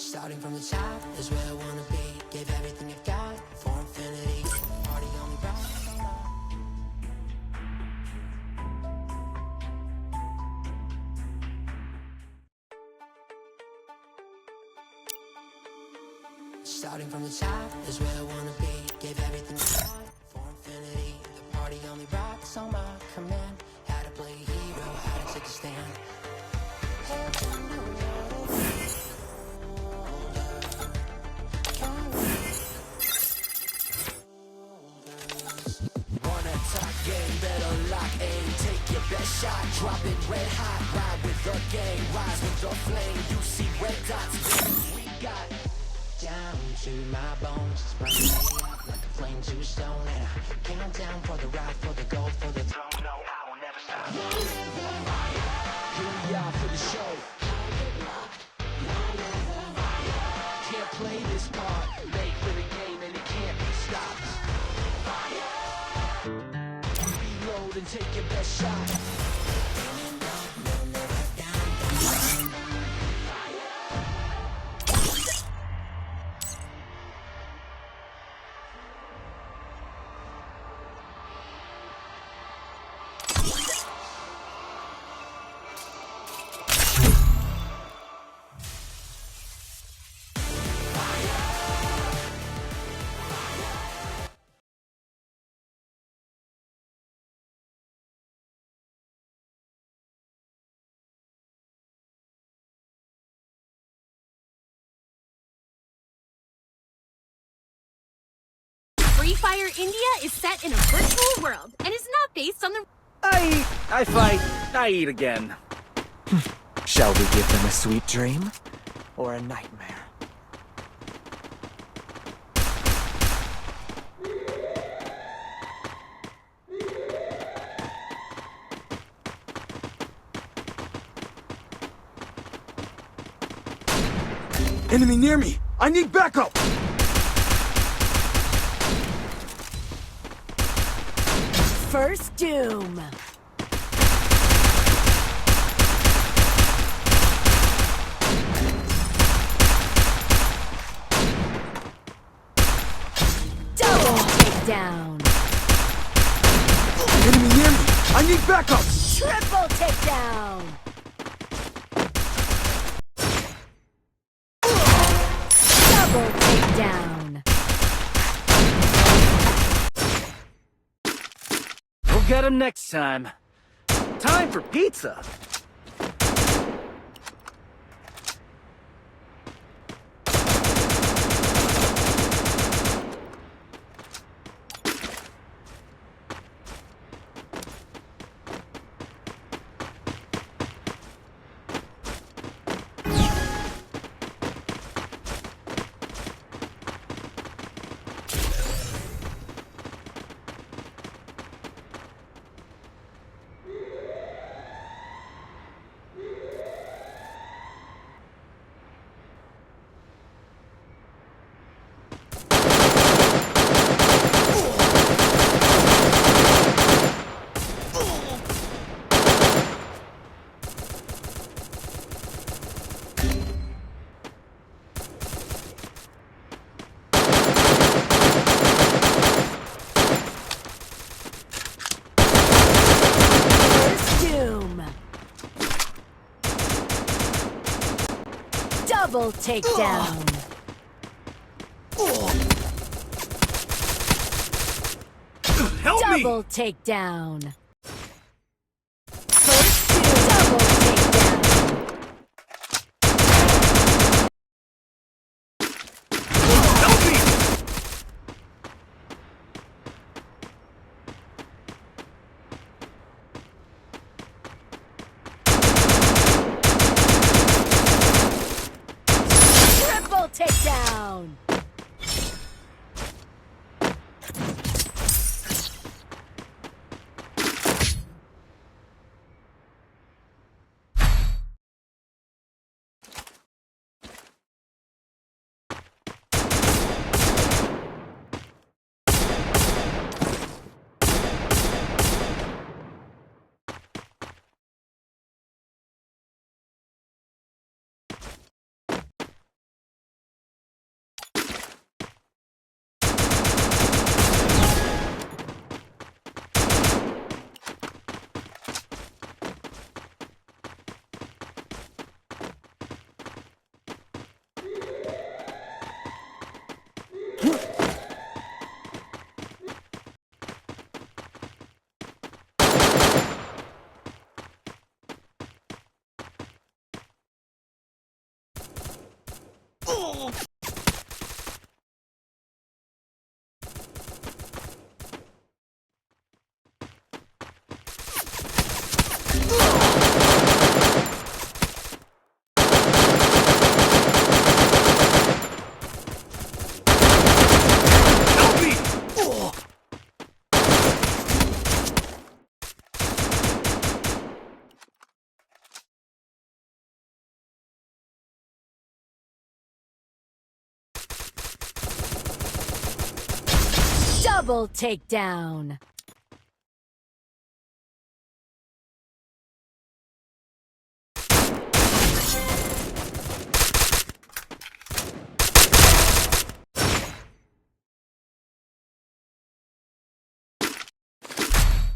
Starting from the top is where I wanna be. Gave everything you've got for infinity. Party only rock. Starting from the top is where I wanna be. Gave everything you've got for infinity. The party only rocks on my command. How to play a hero, how to take a stand. Better lock aim, take your best shot, drop it red hot, ride with the gang, rise with the flame, you see red dots, we got down to my bones, it's burning me up like a flame to stone, and I count down for the ride, for the gold, for the throne, no, I will never stop. Here we are for the show. Can't play this part, made for the game and it can't be stopped. And take your best shot. Free Fire India is set in a virtual world and is not based on the... I eat, I fight, I eat again. Shall we give them a sweet dream? Or a nightmare? Enemy near me! I need backup! First Doom. Double takedown. Enemy near me! I need backup! Triple takedown. Double takedown. We'll get him next time. Time for pizza! Double takedown. Help me! Double takedown. First Doom. Double takedown. Help me! Triple takedown. Help me! Double takedown.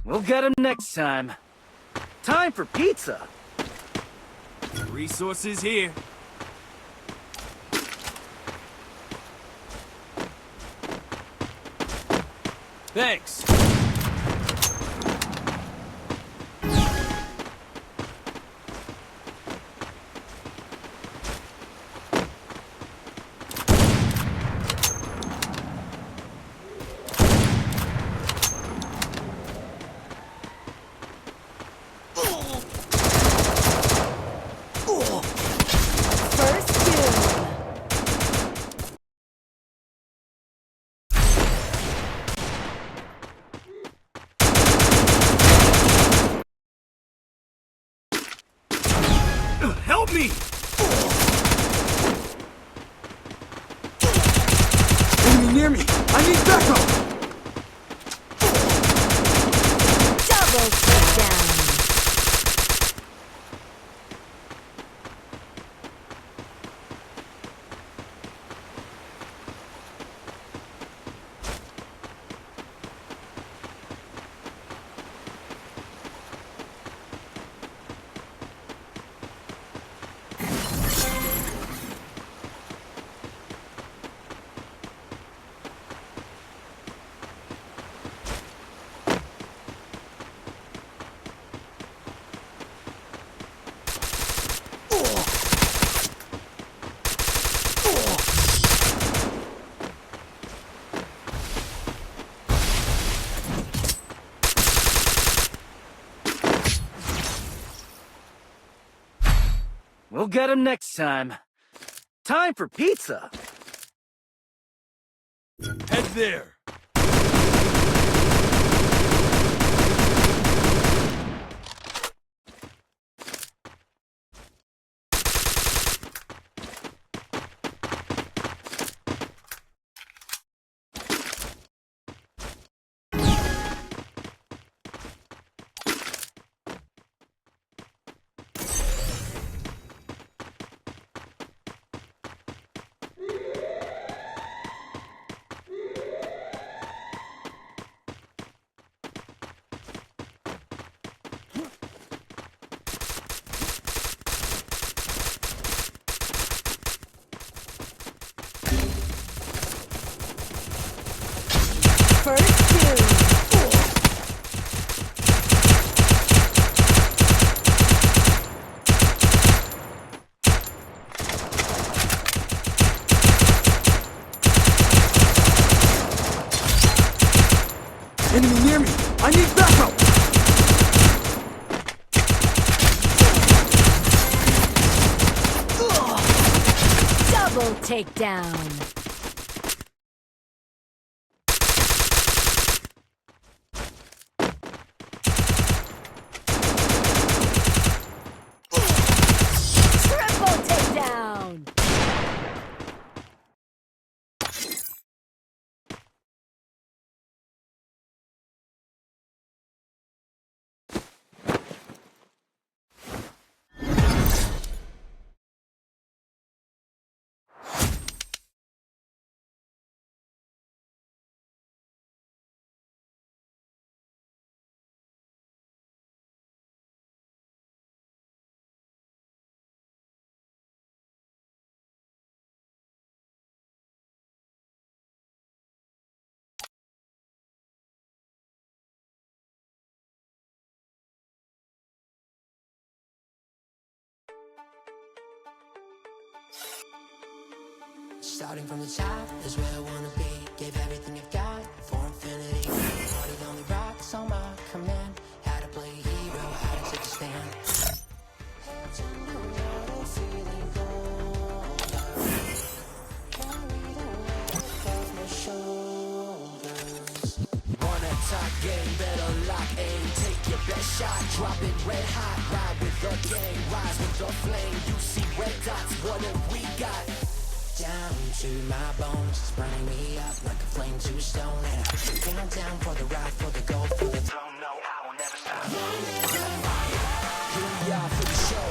We'll get him next time. Time for pizza. Resources here. Thanks. First kill. Help me! Enemy near me! I need backup! Double takedown. We'll get him next time. Time for pizza. Head there. First kill. Enemy near me! I need backup! Double takedown. Starting from the top is where I wanna be. Gave everything I've got for infinity. Party only rocks on my command. How to play hero, how to take a stand. Had to know how to feeling colder. Carry the weight off my shoulders. Wanna talk game, better lock aim. Take your best shot, drop it red hot. Ride with the gang, rise with the flame. You see red dots, what have we got? Down to my bones, it's burning me up like a flame to stone. And I'm down for the ride, for the gold, for the throne. No, I will never stop. Here we are for the show.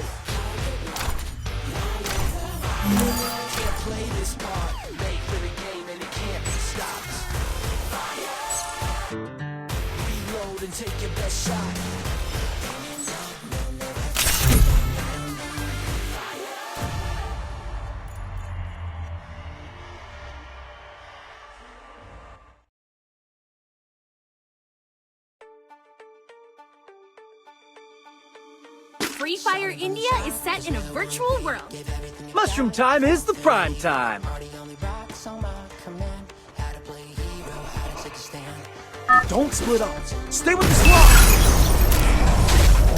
Can't play this part. Late for the game and it can't be stopped. Reload and take your best shot. Free Fire India is set in a virtual world. Mushroom time is the prime time. Don't split up. Stay with the squad.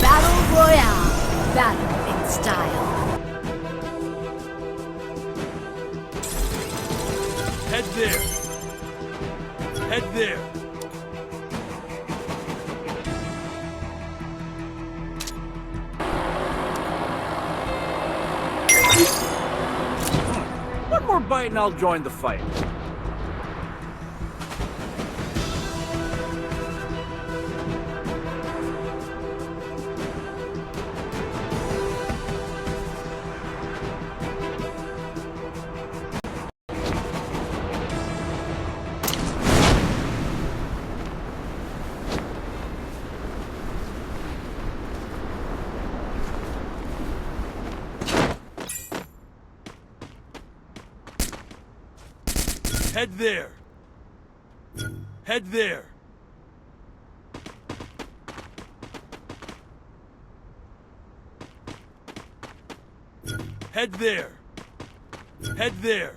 Battle Royale. Battle in style. Head there. Head there. One more bite and I'll join the fight. Head there. Head there. Head there. Head there.